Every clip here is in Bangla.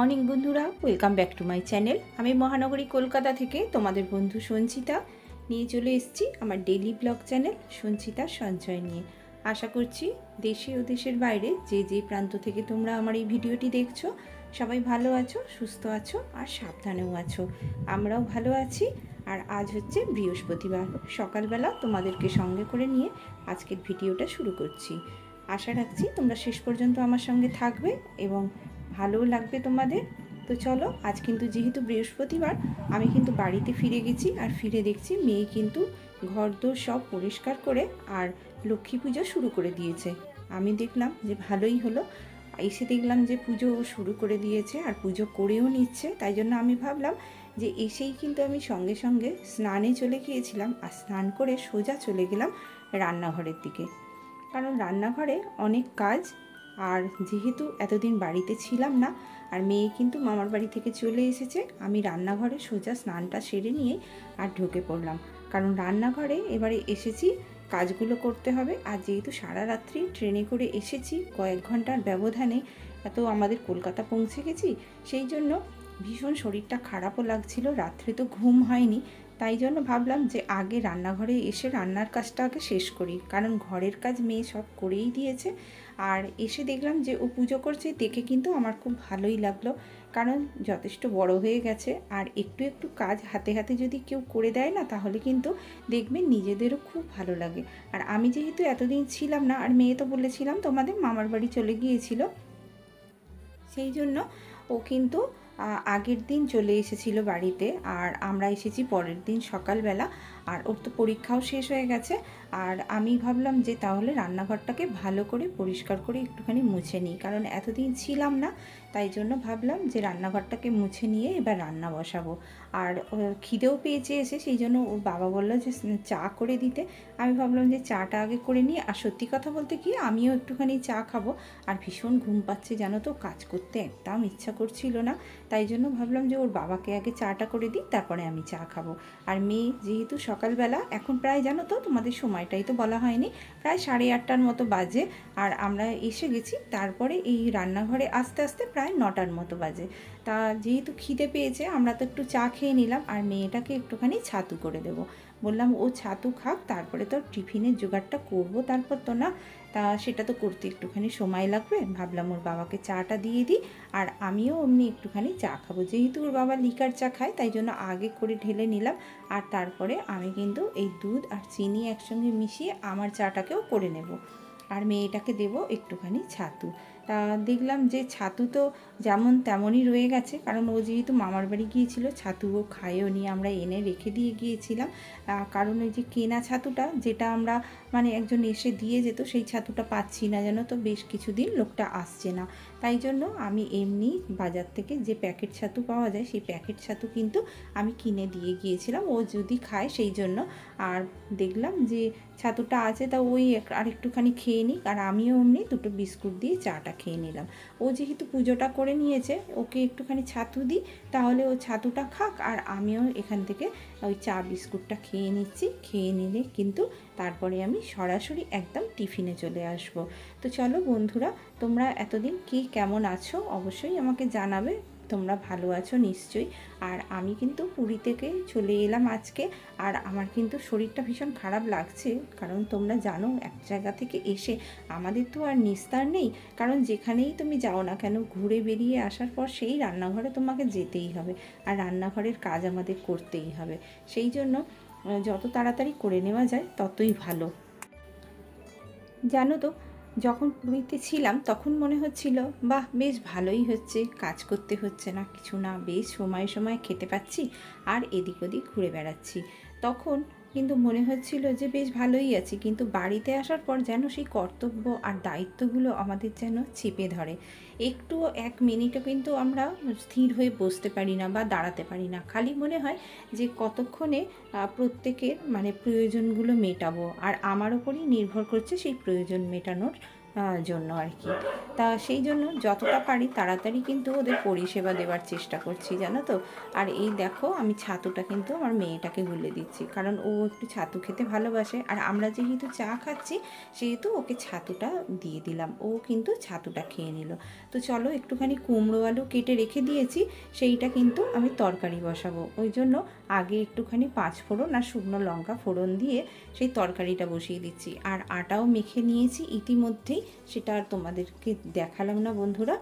মর্নিং বন্ধুরা, welcome back to my channel. আমি মহানগরী কলকাতা থেকে তোমাদের বন্ধু সঞ্চিতা নিয়ে চলে এসেছি আমার ডেইলি ব্লগ চ্যানেল সঞ্চিতা সঞ্চয় নিয়ে। আশা করছি দেশে ও দেশের বাইরে যে যে প্রান্ত থেকে তোমরা আমার এই ভিডিওটি দেখছো সবাই ভালো আছো, সুস্থ আছো আর সাবধানেও আছো। আমরাও ভালো আছি। আর আজ হচ্ছে বৃহস্পতিবার, সকালবেলা তোমাদেরকে সঙ্গে করে নিয়ে আজকের ভিডিওটা শুরু করছি। আশা রাখছি তোমরা শেষ পর্যন্ত আমার সঙ্গে থাকবে এবং ভালোও লাগবে তোমাদের। তো চলো, আজ কিন্তু যেহেতু বৃহস্পতিবার আমি কিন্তু বাড়িতে ফিরে গেছি আর ফিরে দেখছি মেয়ে কিন্তু ঘরদোর সব পরিষ্কার করে আর লক্ষ্মী পুজো শুরু করে দিয়েছে। আমি দেখলাম যে ভালোই হলো, এসে দেখলাম যে পুজো শুরু করে দিয়েছে আর পুজো করেও নিচ্ছে। তাই জন্য আমি ভাবলাম যে এসেই কিন্তু আমি সঙ্গে সঙ্গে স্নানে চলে গিয়েছিলাম আর স্নান করে সোজা চলে গেলাম রান্নাঘরের দিকে, কারণ রান্নাঘরে অনেক কাজ। আর যেহেতু এতদিন বাড়িতে ছিলাম না আর মেয়ে কিন্তু মামার বাড়ি থেকে চলে এসেছে, আমি রান্নাঘরে সোজা স্নানটা সেরে নিয়ে আর ঢুকে পড়লাম, কারণ রান্নাঘরে এবারে এসেছি কাজগুলো করতে হবে। আর যেহেতু সারা রাত্রি ট্রেনে করে এসেছি, কয়েক ঘন্টার ব্যবধানে এত আমাদের কলকাতা পৌঁছে গেছি, সেই জন্য ভীষণ শরীরটা খারাপও লাগছিল, রাত্রে তো ঘুম হয়নি। তাই জন্য ভাবলাম যে আগে রান্নাঘরে এসে রান্নার কাজটা আগে শেষ করি, কারণ ঘরের কাজ মেয়ে সব করেই দিয়েছে। আর এসে দেখলাম যে ও পুজো করছে, দেখে কিন্তু আমার খুব ভালোই লাগলো, কারণ যথেষ্ট বড় হয়ে গেছে আর একটু একটু কাজ হাতে হাতে যদি কেউ করে দেয় না, তাহলে কিন্তু দেখবেন নিজেদেরও খুব ভালো লাগে। আর আমি যেহেতু এতদিন ছিলাম না, আর মেয়ে তো বলেছিলাম তোমাদের মামার বাড়ি চলে গিয়েছিল, সেই জন্য ও কিন্তু আগের দিন চলে এসেছিল বাড়িতে আর আমরা এসেছি পরের দিন সকালবেলা। আর ওর তো পরীক্ষাও শেষ হয়ে গেছে। আর আমি ভাবলাম যে তাহলে রান্নাঘরটাকে ভালো করে পরিষ্কার করে একটুখানি মুছে নিই, কারণ এতদিন ছিলাম না। তাই জন্য ভাবলাম যে রান্নাঘরটাকে মুছে নিয়ে এবার রান্না বসাবো। আর খিদেও পেয়েছে এসে, সেই জন্য ওর বাবা বললো যে চা করে দিতে। আমি ভাবলাম যে চাটা আগে করে নিই। আর সত্যি কথা বলতে কি, আমিও একটুখানি চা খাবো। আর ভীষণ ঘুম পাচ্ছে জানো তো, কাজ করতে একদম ইচ্ছা করছিল না। তাই জন্য ভাবলাম যে ওর বাবাকে আগে চাটা করে দিই, তারপরে আমি চা খাবো। আর মেয়ে যেহেতু সকালবেলা, এখন প্রায় জানো তো তোমাদের সময়টাই তো বলা হয়নি, প্রায় 8:30টার মতো বাজে। আর আমরা এসে গেছি তারপরে এই রান্নাঘরে আস্তে আস্তে প্রায় 9টার মতো বাজে। তা যেহেতু খিদে পেয়েছে, আমরা তো একটু চা খেয়ে নিলাম আর মেয়েটাকে একটুখানি ছাতু করে দেবো। বললাম ও ছাতু খাক, তারপরে তো টিফিনের জোগাড়টা করবো, তারপর তো না, তা সেটা তো করতে একটুখানি সময় লাগবে। ভাবলাম ওর বাবাকে চাটা দিয়ে দিই আর আমিও অমনি একটুখানি চা খাবো। যেহেতু ওর বাবা লিকার চা খায়, তাই জন্য আগে করে ঢেলে নিলাম। আর তারপরে আমি কিন্তু এই দুধ আর চিনি একসঙ্গে মিশিয়ে আমার চাটাকেও করে নেব আর মেয়েটাকে দেব একটুখানি ছাতু। তা দেখলাম যে ছাতু তো যেমন তেমনই রয়ে গেছে, কারণ ও যেহেতু মামার বাড়ি গিয়েছিল, ছাতুও খায়ও নি, আমরা এনে রেখে দিয়ে গিয়েছিলাম। কারণ ওই যে কেনা ছাতুটা, যেটা আমরা মানে একজন এসে দিয়ে যেত, সেই ছাতুটা পাচ্ছি না যেন, তো বেশ কিছুদিন লোকটা আসছে না। তাই জন্য আমি এমনি বাজার থেকে যে প্যাকেট ছাতু পাওয়া যায়, সেই প্যাকেট ছাতু কিন্তু আমি কিনে দিয়ে গিয়েছিলাম, ও যদি খায় সেই জন্য। আর দেখলাম যে ছাতুটা আছে, তা ওই আর একটুখানি খেয়ে নিই। আর আমিও অমনি দুটো বিস্কুট দিয়ে চাটা খেয়ে নিলাম। ও যেহেতু পুজোটা করে নিয়েছে, ওকে একটুখানি ছাতু দিই, তাহলে ও ছাতুটা খাক আর আমিও এখান থেকে ওই চা বিস্কুটটা খেয়ে নিচ্ছি। খেয়ে নিলে কিন্তু তারপরে আমি সরাসরি একদম টিফিনে চলে আসব। তো চলো বন্ধুরা, তোমরা এতদিন কি কেমন আছো অবশ্যই আমাকে জানাবে। তোমরা ভালো আছো নিশ্চয়ই। আর আমি কিন্তু পুরী থেকে চলে এলাম আজকে। আর আমার কিন্তু শরীরটা ভীষণ খারাপ লাগছে, কারণ তোমরা জানো এক জায়গা থেকে এসে আমাদের তো আর নিস্তার নেই, কারণ যেখানেই তুমি যাও না কেন, ঘুরে বেরিয়ে আসার পর সেই রান্নাঘরে তোমাকে যেতেই হবে আর রান্নাঘরের কাজ আমাদের করতেই হবে। সেই জন্য যত তাড়াতাড়ি করে নেওয়া যায় ততই ভালো। জানো তো, যখন পুরীতে ছিলাম তখন মনে হচ্ছিল বাহ বেশ ভালোই হচ্ছে, কাজ করতে হচ্ছে না কিছু না, বেশ সময়ে সময়ে খেতে পাচ্ছি আর এদিক ওদিক ঘুরে বেড়াচ্ছি। তখন কিন্তু মনে হচ্ছিল যে বেশ ভালোই আছি, কিন্তু বাড়িতে আসার পর যেন সেই কর্তব্য আর দায়িত্বগুলো আমাদের যেন চেপে ধরে। একটু এক মিনিটও কিন্তু আমরা স্থির হয়ে বসতে পারি না বা দাঁড়াতে পারি না, খালি মনে হয় যে কতক্ষণে প্রত্যেকের মানে প্রয়োজনগুলো মেটাবো, আর আমার ওপরই নির্ভর করছে সেই প্রয়োজন মেটানোর জন্য আর কি। তা সেই জন্য যতটা পারি তাড়াতাড়ি কিন্তু ওদের পরিষেবা দেওয়ার চেষ্টা করছি, জানো তো। আর এই দেখো আমি ছাতুটা কিন্তু আমার মেয়েটাকে গুলে দিচ্ছি, কারণ ও একটু ছাতু খেতে ভালোবাসে। আর আমরা যেহেতু চা খাচ্ছি সেহেতু ওকে ছাতুটা দিয়ে দিলাম, ও কিন্তু ছাতুটা খেয়ে নিল। তো চলো, একটুখানি কুমড়ো আলু কেটে রেখে দিয়েছি, সেইটা কিন্তু আমি তরকারি বসাবো। ওই জন্য আগে একটুখানি 5 ফোড়ন আর শুকনো লঙ্কা ফোড়ন দিয়ে সেই তরকারিটা বসিয়ে দিচ্ছি। আর আটাও মেখে নিয়েছি ইতিমধ্যেই, সেটা আর তোমাদেরকে দেখালাম না বন্ধুরা।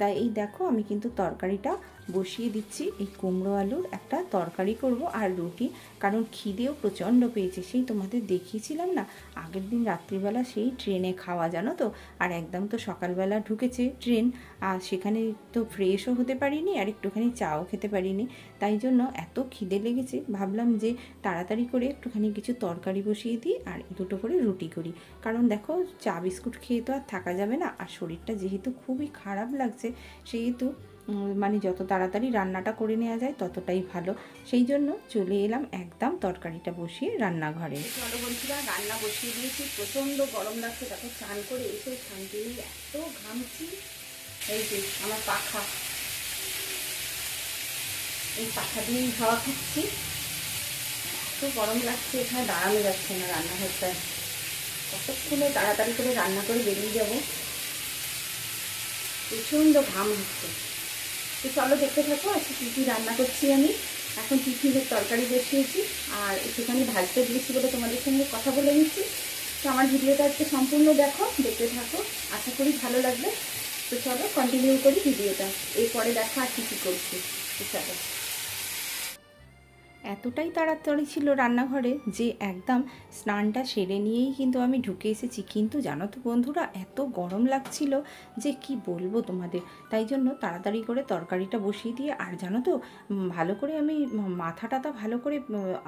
তাই এই দেখো আমি কিন্তু তরকারিটা বসিয়ে দিচ্ছি। এই কুমড়ো আলুর একটা তরকারি করব আর রুটি, কারণ খিদেও প্রচণ্ড পেয়েছে। সেই তোমাদের দেখিয়েছিলাম না আগের দিন রাত্রিবেলা সেই ট্রেনে খাওয়া, জানো তো। আর একদম তো সকালবেলা ঢুকেছে ট্রেন, আর সেখানে তো ফ্রেশও হতে পারিনি আর একটুখানি চাও খেতে পারিনি। তাই জন্য এত খিদে লেগেছে, ভাবলাম যে তাড়াতাড়ি করে একটুখানি কিছু তরকারি বসিয়ে দিই আর দুটো করে রুটি করি। কারণ দেখো চা বিস্কুট খেয়ে তো আর থাকা যাবে না, আর শরীরটা যেহেতু খুবই খারাপ লাগছে সেহেতু মানে যত তাড়াতাড়ি রান্নাটা করে নেওয়া যায় ততটাই ভালো। সেই জন্য চলে এলাম একদম তরকারিটা বসিয়ে রান্নাঘরে। চলো বন্ধুরা, রান্না বসিয়ে দিয়েছি। প্রচণ্ড গরম লাগছে, দেখো চান করে এসে শান্তি নেই, এত ঘামছি। এই যে আমার পাখা, এই পাখা দিয়েই হাওয়া খাচ্ছি। এত গরম লাগছে, এখানে দাঁড়ানো যাচ্ছে না রান্নাঘরটায়। কতক্ষণে তাড়াতাড়ি করে রান্না করে বেরিয়ে যাব, প্রচণ্ড ঘাম হচ্ছে। তো চলো দেখতে থাকো আজকে কী কী রান্না করছি আমি। এখন টিফিনের তরকারি বসিয়েছি আর একটুখানি ভাজতে দিয়েছি বলে তোমাদের সঙ্গে কথা বলে নিচ্ছি। তো আমার ভিডিওটা আজকে সম্পূর্ণ দেখো, দেখতে থাকো, আশা করি ভালো লাগবে। তো চলো কন্টিনিউ করি ভিডিওটা, এরপরে দেখো আর কী কী করছি। তো চলো, এতটাই তাড়াতাড়ি ছিল রান্নাঘরে যে একদম স্নানটা সেরে নিয়েই কিন্তু আমি ঢুকে এসেছি। কিন্তু জানো তো বন্ধুরা, এত গরম লাগছিল যে কি বলবো তোমাদের। তাই জন্য তাড়াতাড়ি করে তরকারিটা বসিয়ে দিয়ে, আর জানো তো ভালো করে আমি মাথাটা ভালো করে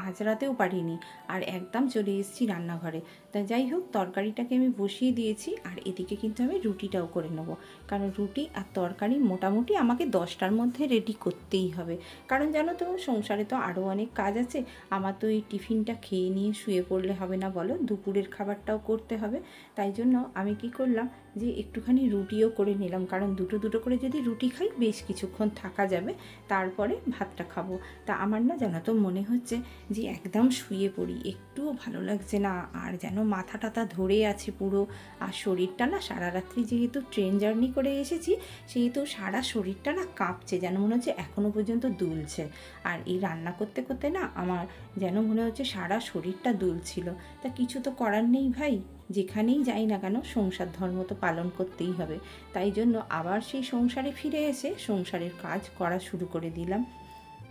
আঁচড়াতেও পারিনি, আর একদম চলে এসেছি রান্নাঘরে। তা যাই হোক, তরকারিটাকে আমি বসিয়ে দিয়েছি আর এদিকে কিন্তু আমি রুটিটাও করে নেবো। কারণ রুটি আর তরকারি মোটামুটি আমাকে 10টার মধ্যে রেডি করতেই হবে। কারণ জানো তো সংসারে তো আরও অনেক কাজ আছে। আমার তো এই টিফিনটা খেয়ে নিয়ে শুয়ে পড়লে হবে না, বলো, দুপুরের খাবারটাও করতে হবে। তাই জন্য আমি কি করলাম যে একটুখানি রুটিও করে নিলাম, কারণ দুটো দুটো করে যদি রুটি খাই বেশ কিছুক্ষণ থাকা যাবে, তারপরে ভাতটা খাবো। তা আমার না জানো তো মনে হচ্ছে যে একদম শুয়ে পড়ি, একটুও ভালো লাগছে না। আর যেন মাথা টাথা ধরে আছে পুরো, আর শরীরটা না সারা রাত্রি যেহেতু ট্রেন জার্নি করে এসেছি সেহেতু সারা শরীরটা না কাঁপছে, যেন মনে হচ্ছে এখনও পর্যন্ত দুলছে। আর এই রান্না করতে করতে না আমার যেন মনে হচ্ছে সারা শরীরটা দুলছিল। তা কিছু তো করার নেই ভাই, যেখানেই যাই না কেন সংসার ধর্ম তো পালন করতেই হবে। তাই জন্য আবার সেই সংসারে ফিরে এসে সংসারের কাজ করা শুরু করে দিলাম।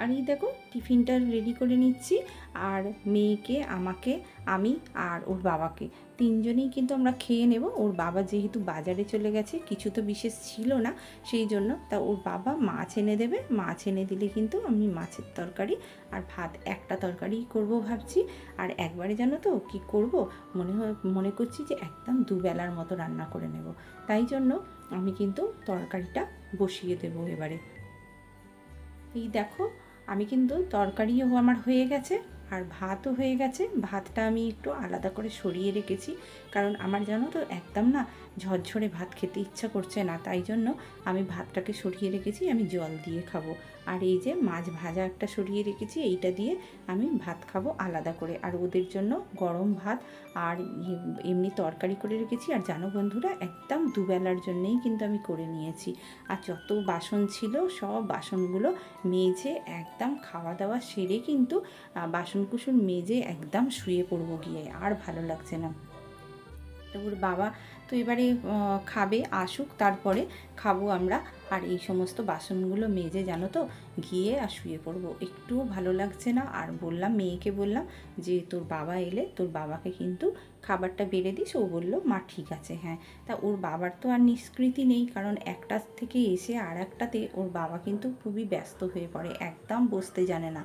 আর এই দেখো টিফিনটা রেডি করে নিচ্ছি, আর মেয়েকে, আমাকে, আমি আর ওর বাবাকে তিনজনেই কিন্তু আমরা খেয়ে নেব। ওর বাবা যেহেতু বাজারে চলে গেছে, কিছু তো বিশেষ ছিল না সেই জন্য, তা ওর বাবা মাছ এনে দেবে। মাছ এনে দিলে কিন্তু আমি মাছের তরকারি আর ভাত একটা তরকারিই করব ভাবছি। আর একবারে জানো তো কি করব, মনে করছি যে একদম দুবেলার মতো রান্না করে নেব। তাই জন্য আমি কিন্তু তরকারিটা বসিয়ে দেবো এবারে। এই দেখো আমি কিন্তু তরকারিও আমার হয়ে গেছে আর ভাতও হয়ে গেছে। ভাতটা আমি একটু আলাদা করে সরিয়ে রেখেছি, কারণ আমার জানো তো একদম না ঝরঝরে ভাত খেতে ইচ্ছা করছে না। তাই জন্য আমি ভাতটাকে সরিয়ে রেখেছি, আমি জল দিয়ে খাবো। আর এই যে মাছ ভাজা একটা সরিয়ে রেখেছি, এইটা দিয়ে আমি ভাত খাবো আলাদা করে। আর ওদের জন্য গরম ভাত আর এমনি তরকারি করে রেখেছি। আর জানো বন্ধুরা, একদম দুবেলার জন্যেই কিন্তু আমি করে নিয়েছি। আর যত বাসন ছিল সব বাসনগুলো মেজে একদম খাওয়া দাওয়া সেরে কিন্তু বাসন কুসন মেজে একদম শুয়ে পড়বো গিয়ে, আর ভালো লাগছে না। তো ওর বাবা তো এবারে খাবে, আসুক তারপরে খাবো আমরা। আর এই সমস্ত বাসনগুলো মেজে জানো তো গিয়ে আর শুয়ে পড়বো, একটুও ভালো লাগছে না। আর বললাম, মেয়েকে বললাম যে তোর বাবা এলে তোর বাবাকে কিন্তু খাবারটা বেড়ে দিস। ও বললো মা ঠিক আছে, হ্যাঁ। তা ওর বাবার তো আর নিষ্কৃতি নেই, কারণ একটা থেকে এসে আর একটাতে ওর বাবা কিন্তু খুবই ব্যস্ত হয়ে পড়ে, একদম বসতে জানে না।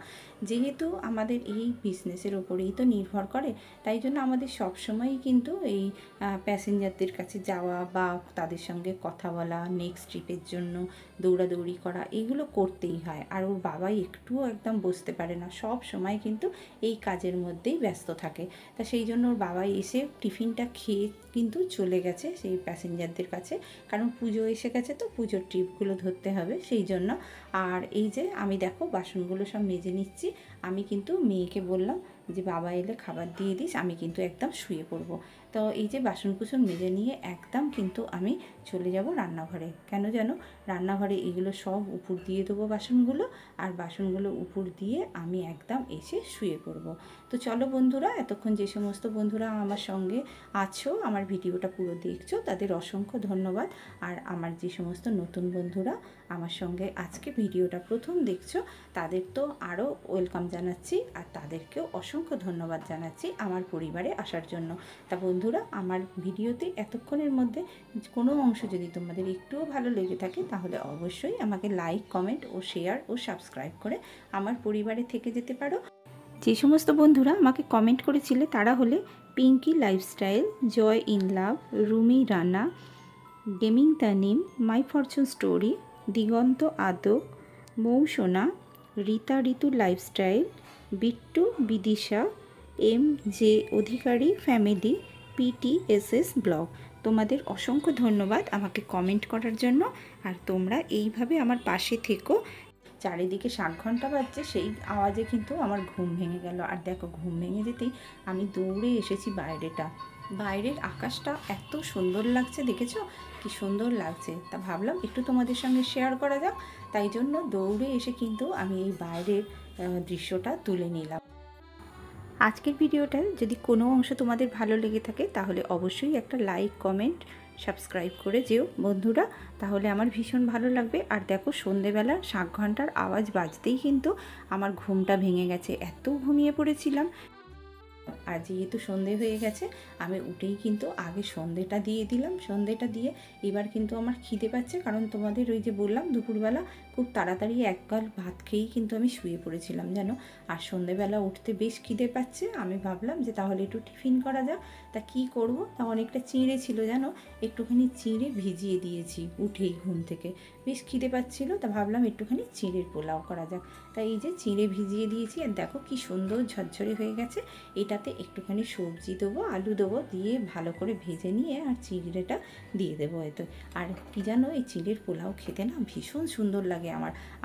যেহেতু আমাদের এই বিজনেসের ওপরেই তো নির্ভর করে, তাই জন্য আমাদের সবসময়ই কিন্তু এই প্যাসেঞ্জারদের কাছে যাওয়া বা তাদের সঙ্গে কথা বলা, নেক্সট ট্রিপের জন্য দৌড়াদৌড়ি করা, এগুলো করতেই হয়। আর ওর বাবাই একটুও একদম বসতে পারে না, সব সময় কিন্তু এই কাজের মধ্যেই ব্যস্ত থাকে। তা সেই জন্য ওর বাবাই এসে টিফিনটা খেয়ে কিন্তু চলে গেছে সেই প্যাসেঞ্জারদের কাছে, কারণ পুজো এসে গেছে তো পুজোর ট্রিপগুলো ধরতে হবে সেই জন্য। আর এই যে আমি দেখো বাসনগুলো সব মেজে নিচ্ছি। আমি কিন্তু মেয়েকে বললাম যে বাবা এলে খাবার দিয়ে দিস, আমি কিন্তু একদম শুয়ে পড়বো। তো এই যে বাসন কুসন মেজে নিয়ে একদম কিন্তু আমি চলে যাব রান্নাঘরে। কেন যেন রান্নাঘরে এগুলো সব উপর দিয়ে দেবো বাসনগুলো, আর বাসনগুলো উপর দিয়ে আমি একদম এসে শুয়ে পড়বো। তো চলো বন্ধুরা, এতক্ষণ যে সমস্ত বন্ধুরা আমার সঙ্গে আছো, আমার ভিডিওটা পুরো দেখছো, তাদের অসংখ্য ধন্যবাদ। আর আমার যে সমস্ত নতুন বন্ধুরা আমার সঙ্গে আজকে ভিডিওটা প্রথম দেখছো, তাদের তো আরও ওয়েলকাম জানাচ্ছি, আর তাদেরকেও অসংখ্য ধন্যবাদ জানাচ্ছি আমার পরিবারে আসার জন্য। তা বন্ধুরা, আমার ভিডিওতে এতক্ষণের মধ্যে কোনো অংশ যদি তোমাদের একটুও ভালো লেগে থাকে, তাহলে অবশ্যই আমাকে লাইক, কমেন্ট ও শেয়ার ও সাবস্ক্রাইব করে আমার পরিবারে থেকে যেতে পারো। যে সমস্ত বন্ধুরা আমাকে কমেন্ট করেছিলে তারা হলে Pinki lifestyle, Joy in love, Rumi Rana, gaming Tanim, my fortune story, Diganta Adak, Mousona, Rita Ritu lifestyle, Bittu Bidisha, M J Adhikari family, PTSS blog. তোমাদের অসংখ্য ধন্যবাদ আমাকে কমেন্ট করার জন্য। আর তোমরা এইভাবে আমার পাশে থেকো। চারিদিকে 7 ঘন্টা বাজছে, সেই আওয়াজে কিন্তু আমার ঘুম ভেঙে গেল। আর দেখো ঘুম ভেঙে যেতেই আমি দৌড়ে এসেছি বাইরের আকাশটা এত সুন্দর লাগছে, দেখেছো কি সুন্দর লাগছে। তা ভাবলাম একটু তোমাদের সঙ্গে শেয়ার করা যাক, তাই জন্য দৌড়ে এসে কিন্তু আমি এই বাইরের দৃশ্যটা তুলে নিলাম। আজকের ভিডিওটা যদি কোনো অংশ তোমাদের ভালো লেগে থাকে, তাহলে অবশ্যই একটা লাইক, কমেন্ট, সাবস্ক্রাইব করে যেও বন্ধুরা, তাহলে আমার ভীষণ ভালো লাগবে। আর দেখো সন্ধেবেলা 7 ঘন্টার আওয়াজ বাজতেই কিন্তু আমার ঘুমটা ভেঙে গেছে, এত ঘুমিয়ে পড়েছিলাম। আর যেহেতু সন্ধে হয়ে গেছে, আমি উঠেই কিন্তু আগে সন্ধেটা দিয়ে দিলাম। সন্ধেটা দিয়ে এবার কিন্তু আমার খিদে পাচ্ছে, কারণ তোমাদের ওই যে বললাম দুপুরবেলা খুব তাড়াতাড়ি এক গাল ভাত খেয়েই কিন্তু আমি শুয়ে পড়েছিলাম জানো। আর সন্ধেবেলা উঠতে বেশ খিদে পাচ্ছে, আমি ভাবলাম যে তাহলে একটু টিফিন করা যাক। তা কি করব, তা অনেকটা চিঁড়ে ছিল জানো, একটুখানি চিঁড়ে ভিজিয়ে দিয়েছি উঠেই ঘুম থেকে। বেশ খিদে পাচ্ছিল, তা ভাবলাম একটুখানি চিঁড়ের পোলাও করা যাক। তাই এই যে চিঁড়ে ভিজিয়ে দিয়েছি, আর দেখো কি সুন্দর ঝরঝরে হয়ে গেছে। এটাতে একটুখানি সবজি দেবো, আলু দেবো, দিয়ে ভালো করে ভেজে নিয়ে আর চিঁড়েটা দিয়ে দেবো এতে। আর কি জানো, এই চিঁড়ের পোলাও খেতে না ভীষণ সুন্দর লাগে।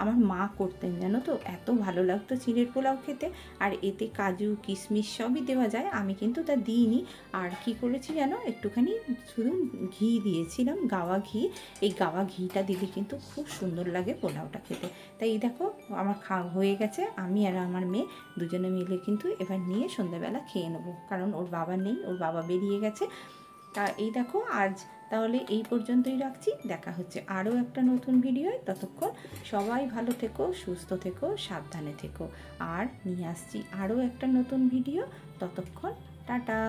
আমার মা করতেন জানো তো, এত ভালো লাগতো চিঁড়ের পোলাও খেতে। আর এতে কাজু কিশমিশ সবই দেওয়া যায়, আমি কিন্তু তা দিইনি। আর কি করেছি জানো, একটুখানি শুধু ঘি দিয়েছিলাম, গাওয়া ঘি। এই গাওয়া ঘিটা দিলে কিন্তু খুব সুন্দর লাগে পোলাওটা খেতে। তাই এই দেখো আমার খাওয়া হয়ে গেছে, আমি আর আমার মেয়ে দুজনে মিলে কিন্তু এবার নিয়ে সন্ধ্যাবেলা খেয়ে নেবো, কারণ ওর বাবা নেই, ওর বাবা বেরিয়ে গেছে। তা এই দেখো আজ তাহলে এই পর্যন্তই রাখছি, দেখা হচ্ছে আরও একটা নতুন ভিডিওয়। ততক্ষণ সবাই ভালো থেকো, সুস্থ থেকো, সাবধানে থেকো। আর নিয়ে আসছি আরও একটা নতুন ভিডিও, ততক্ষণ টাটা।